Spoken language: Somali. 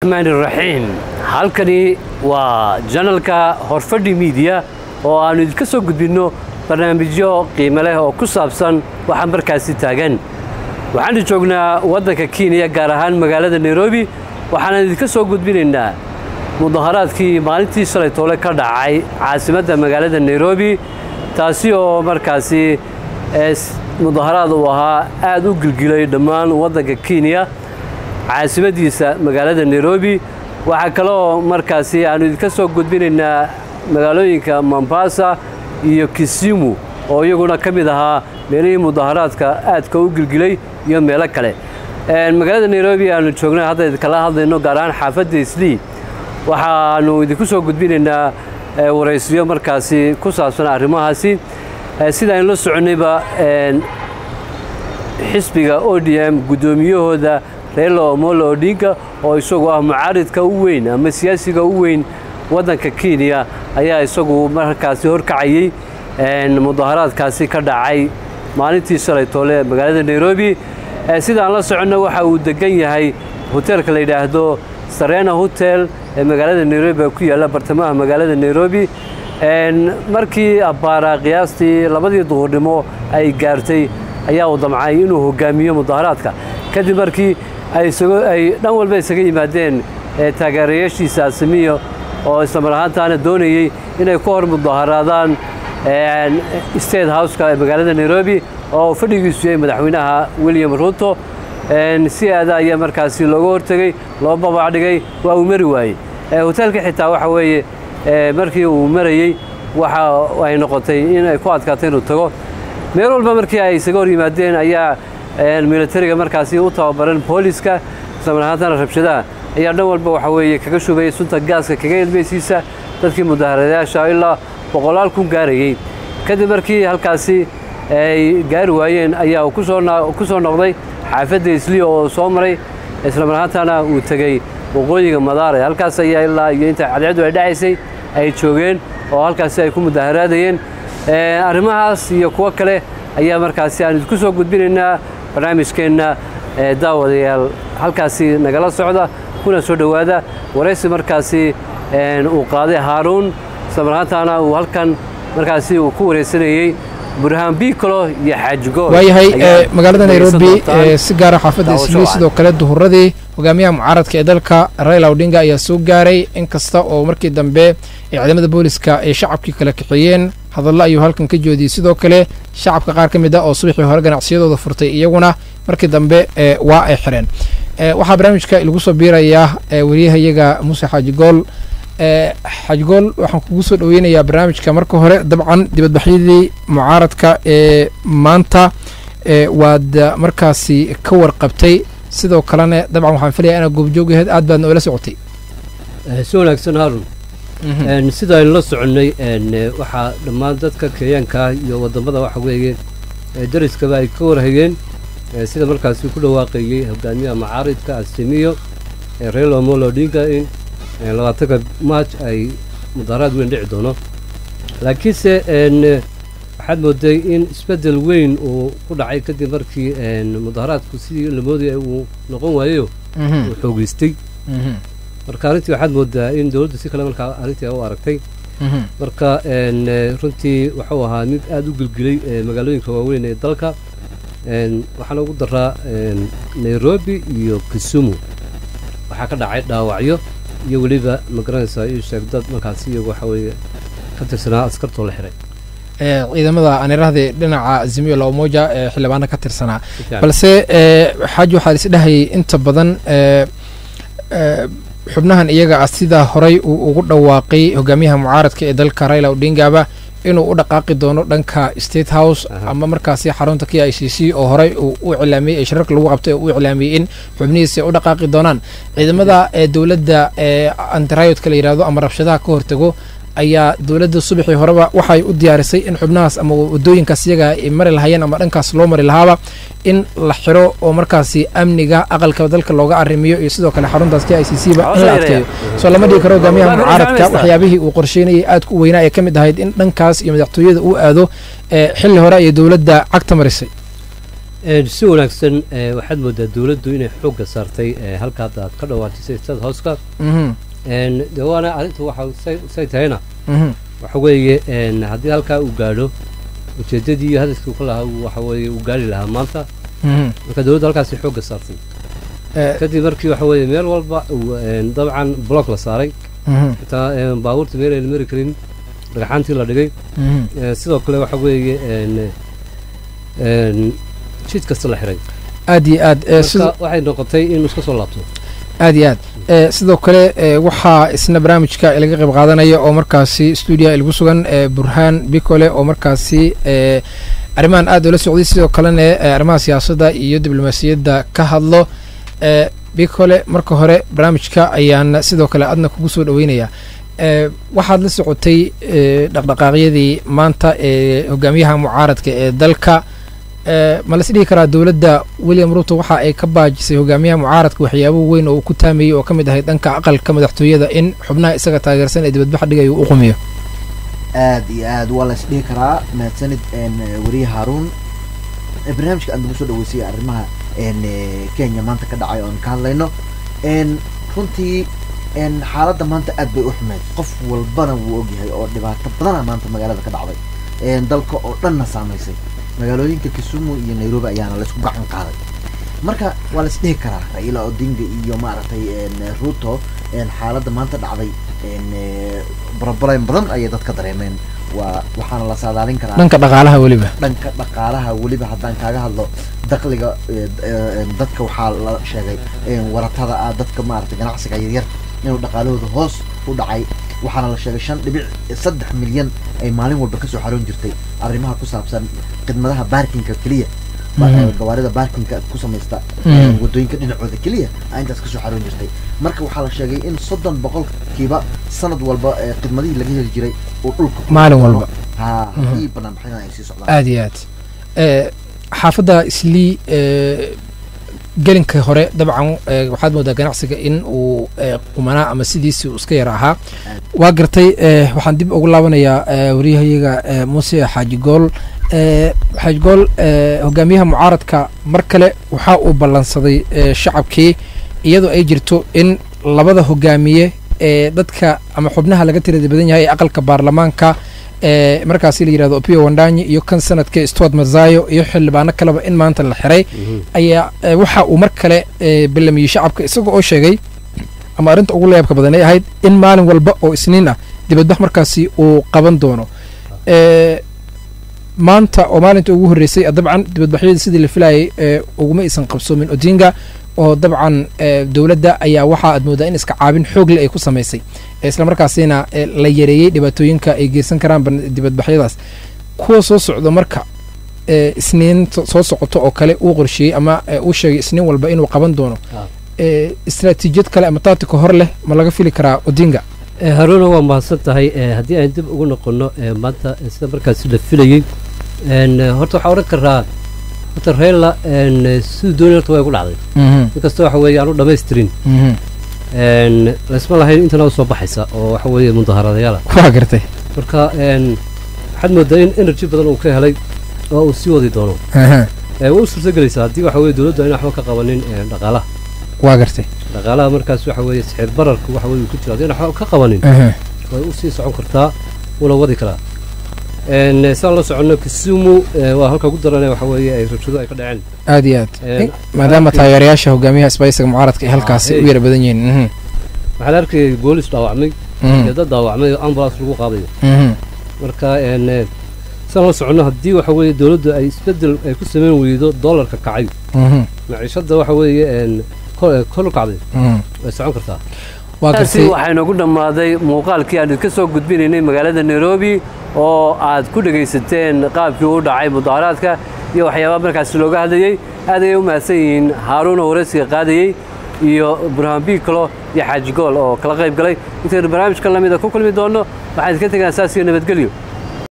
الرحمن الرحيم halkani waa janalka Horfadhi Media oo aanu idinka soo gudbino barnaamijyo qiimo leh oo ku saabsan waxa markaasi taagan waxaan joognaa wadanka Kenya gaar ahaan magaalada Nairobi waxaan idinka soo gudbinaynaa mudaharaadkii maalintii shalay toole ka dhacay caasimadda magaalada Nairobi taasi oo markaasi mudaharaad uu ahaa aad u gilgilay dhammaan wadanka Kenya caasimadiisa magaalada Nairobi waxa kale oo markaasi aanu idinka soo gudbinaynaa magaalooyinka Mombasa iyo Kisumu oo iyaguna kamid ahaa meelihii mudaharaadka aadka u gilgilay iyo meelo kale magaalada Nairobi aanu joognaa hadda kala hadlayno gaar ahaan xaafadda Islii waxaanu idinku soo gudbinaynaa waraysiyo markaasi ku saabsan arrimahaasi sida aan la soconayba xisbiga ODM gudoomiyahooda Raila Amolo Odinga oo isagu ah mucaaridka u weyn ama siyaasiga u weyn wadanka Kenya ayaa isagu markaasi horkacayay mudaharaadkaasi ka dhacay maalintii shalay toole magaalada Nairobi sida aan la soconno waxa uu degan yahay hotelka la yiraahdo Serena Hotel ee magaalada Nairobi ku yaala bartamaha magaalada Nairobi markii abaara qiyaastii 2 duhurnimo ay gaartay ayaa uu damcay inuu hogaamiyo mudaharaadka kadib markii ay dhan walba isaga yimaadeen taageerayaashiisa Azimio oo isla mar ahaantaana doonayay inay ku hor mudaharaadaan State House-ka magaalada Nairobi oo fadhigiisu yahay madaxweynaha William Ruto si aad ayaa markaasi looga hortagay loo babac dhigay waa uu mari waayay hotelka xitaa waxa weeye markii uu marayay waxa ay noqotay in ay ku adkaateen inuu tago meel walba markii ay isaga hor yimaadeen ayaa militariga markaasi u tababaran booliska samarahaantana rabshadaha ayaa dhan walba waxa weeye kaga shubay sunta gaaska kaga ilmeysiisa dadkii mudaharaadayaasha ilaa 100 kun gaarayay kadib markii halkaasi ay gaari waayeen ayaa uu ku soo noqday xaafadda Islii oo soo maray isla marhaantana uu tagay waqooyiga Madaare halkaas ayaa ilaa iyo inta cadceedu ay dhacaysay ay joogeen oo halkaasi ay ku mudaharaadayeen arrimahaas iyo kuwa kale ayaa markaasi aan idinku soo gudbinaynaa barnaamijkeena daawadayaal halkaasi nagala socda kuna soo dhawaada waraysi markaasi uu qaaday Haarun samarhaantana uu halkan markaasi uu ku wareysanayay Burhan Bikolo iyo Xajigo waayahay magaalada Nairobi si gaar ah xaafadda Islii sidoo kale duhuradii hogaamiyaha mucaaradka ee dalka Raila Odinga ayaa soo gaaray inkasta oo markii dambe ciidamada booliska ay shacabkii kala kixiyeen hadallo ayuu halkan ka joodiyay sidoo kale shacabka qaar ka mid ah oo subaxii hore ganacsiyadooda furtay iyaguna markii dambe waa ay xireen waxa barnaamijka lagu soo biirayaa wariyahayaga Muuse Xajigool Xajigool waxaan kugu soo dhaweynayaa barnaamijka marka hore dabcan dibadbaxyadii mucaaradka ee maanta waad markaasi ka warqabtay sidoo kalena dabcan waxaan filayaa inaad goobjoogaheed aad baad noola socotay soo wanaagsan Haarun sida ay la soconay waxa dhammaan dadka Kenyaanka iyo wadamada waxa weeye dariskaba ay ka warhayeen sida markaasi ku dhawaaqayay hogaamiyaha mucaaradka Azimio Raila Amolo Odinga in 20 March ay mudaharaad weyn dhici doono laakiinse waxaad mooday in isbedel weyn uu ku dhacay kadib markii mudaharaadku sidii la moodayay uu noqon waayo uu xoogaystay marka arrintii waxaad moodaa in dawladdu si kale markaa arrintii u aragtay marka runtii wuxuu ahaa mid aad u gilgilay magaalooyinka waaweyn ee dalka waxaana ugu daraa Nairobi iyo Kisumu waxaa ka dhacay dhaawacyo iyo waliba magaranaysa iyo sheegdad markaasi iyagu waxa weeye ka tirsanaa askartoo la xiray ciidamada aan iraahday dhinaca Azimio la Umoja xilbaana ka tirsanaa balse xaj waxa is dhahay inta badan xubnahan iyaga sida horay ugu dhawaaqay hogaamiyaha mucaaradka ee dalka Raila Odinga inuu u dhaqaaqi doono dhanka State House ama markaasi xarunta KICC oo horay u cilaamiyay shirarka lagu qabtay oo u cilaamiyay in xubnihiisa u dhaqaaqi doonaan ciidamada dawladda anti-riot kala yiraahdo ama rabshadaha ka hortago ayaa dawladda subaxii horeba waxay u diyaarisay in xubnahaas ama wadooyinkaas iyaga ay mari lahaayeen ama dhankaas loo mari lahaaba in la xiro oo markaasi amniga aqalka dalka looga arrimiyo iyo sidoo kale xaruntaas KICC ba in la adkeeyo soo lama dhigi karo hogaamiyaha mucaaradka waxyaabihii uu qorsheynayay aad ku weynaa ee ka mid ahayd in dhankaas iyo madaxtooyada uu aado xilli hore ay dawladda cagta marisay si wanaagsan waxaad moodaa dawladdu inay xoogga saartay halka hadda aad ka dhawaajisay stada hooska de waana arrintu waxa say tahayna waxa weeye haddii halkaa uu gaadho ujeeddadii iyo hadafkii ku lahaa waxa weeye uu gaari lahaa maanta marka dawladdu halkaasi xoogga saartay kadib markii waxa weeye meel walba dabcan block la saaray xitaa baabuurta meel ayna mari karin dhagaxaantii la dhigay sidoo kale waxa weeye jid kasta la xiray aad iyo aad waxay noqotay in iska soo laabto aad iyo aad sidoo kale waxaa isna barnaamijka laga qayb qaadanaya oo markaasi stuudiya lagu sugan burhaan bikole oo markaasi arrimahan aad ula socday sidoo kalena arrimaha siyaasadda iyo diblomaasiyadda ka hadlo bikole marka hore barnaamijka ayaan sidoo kale adna kugu soo dhaweynaya waxaad la socotay dhaqdhaqaaqyadii maanta ee hogaamiyaha mucaaradka ee dalka ma la is dhihi karaa dowladda William Ruto waxa ay ka baajisay hogaamiyaha mucaaradka waxyaabo weyn oo ku taameeyay oo kamid ahayd dhanka aqalka madaxtooyada in xubnaha isaga taageersan ee dibadbax dhigayo uu qumiyo aad iyo aad waa la is dhihi karaa mahadsanid wariye Haruun barnaamijka aan ugu soo dhaweysay arrimaha Kenya maanta ka dhacay oo ka hadlayno runtii xaaladda maanta aad bay u xumeed qof walbana wuu ogyahay oo dhibaato badan maanta magaalada ka dhacday dalka oo dhanna saameysay magaalooyinka Kisumu iyo Nairobi ayaana la isku gacan qaaday marka waa la is dhihi karaa Raila Odinga iyo maaragtay Ruto xaaladda maanta dhacday problem badan ayay dadka dareemeen waxaana la saadaalin karaa dhanka dhaqaalaha waliba haddaan kaaga hadlo dakhliga dadka waxaa la sheegay waratada dadka maaragtay ganacsiga yaryar inuu dhaqaalahooda hoos u dhacay waxaana la sheegay 5.3 milyan ay maalin walba kasoo xaroon jirtay arrimaha ku saabsan khidmadaha baarkinka kaliya gawaarida baarkinka ku samaysta wadooyinka dhinacooda kaliya intaas kasoo xaroon jirtay marka waxaa la sheegay in 30% sanad walba khidmadihii laga heli jiray oo dhulka maalin walba ii banaan baxayna ay sii socdaan aad iyo aad xaafadda islii gelinka hore dabcan waxaad moodaa ganacsiga in uu qumanaa ama sidiisii iska yar ahaa waa gartay waxaan dib ugu laabanayaa wariyahayaga Muuse Xaaji Gool hogaamiyaha mucaaradka mar kale waxa uu ballansaday shacabkii iyadoo ay jirto in labada hogaamiye ee dadka ama xubnaha laga tirada badan yahay aqalka baarlamaanka markaasi la yiraahdo Opiyo Wandanyi iyo kan sanadkii Stuart Mazayo iyo xildhibaano kaleba in maanta la xiray ayaa waxa uu mar kale bilamiyay shacabka isagoo oo sheegay ama arinta ugu leebka badan ay ahayd in maalin walba oo isniin ah dibadbax markaasi uu qaban doono maanta oo maalinta ugu horeysay dabcan dibadbaxyada sidii la filayay uguma isan qabsoomin Odinga oo dabcan dawladda ayaa waxa aad moodaa in iska caabin xoog leh ay ku sameysay isla markaasina la yareeyay dhibaatooyinka ay geysan karaan dibadbaxyadaas kuwa soo socdo marka isniin soo socoto oo kale uu qorsheeyay ama uu sheegay isniin walba inuu qaban doono istiraatiijiyad kale ama taatiko hor leh ma laga fili karaa Odinga Haruna waa mahadsan tahay haddii aan dib ugu noqono maanta sida markaasi la filayay horta waxaa oran karaa horta Raila siduu doonay horta way ku dhacday inkastoo waxa weeye aanu dhamaystirin laisma lahayn intana u soo baxaysa oo waxa weeye mudaharadayaal waa gartay marka waxaad moodaa in energy badan uu ka helay oo uu sii wadi doono way u suurtagelaysaa haddii waxa weeye dawladdu ayna waxba ka qabanin dhaqaalaha waa gartay dhaqaalaha markaas waxa weeye sicir bararku waxa weeye ku jira haddii waxba ka qabanin way u sii socon kartaa wala wadi karaa saan la socono Kisumu waa halka ugu daran waxa weeye ay rabshado ay ka dhaceen aad iyo aad maadaama taageerayaasha hogaamiyaha isbaysiga mucaaradka ee halkaasi u yara badan yihiin waxaa la arkay boolis dhaawacmay dad dhaawacmay ambulance lagu qaaday marka saan la socono haddii waxa weeye dawladdu ay isbedel ay ku sameyn weydo dollarka kacay maciishada waxa weeye kor u kacday way socon kartaa taasi waxay nagu dhamaaday muuqaalkii aan ka soo gudbinaynay magaalada Nairobi oo aad ku dhageysateen qaabkii uu dhacay mudaharaadka iyo waxyaabaha markaas looga hadlayay aad ay u mahadsan yihiin Haruun oo waraysiga qaadayay iyo Burhaan Bikolo iyo Xaaji Gool oo kala qayb galay inta barnaamijka lamida ku kulmi doono waxaan iska tegaa asaasiga nabadgelyo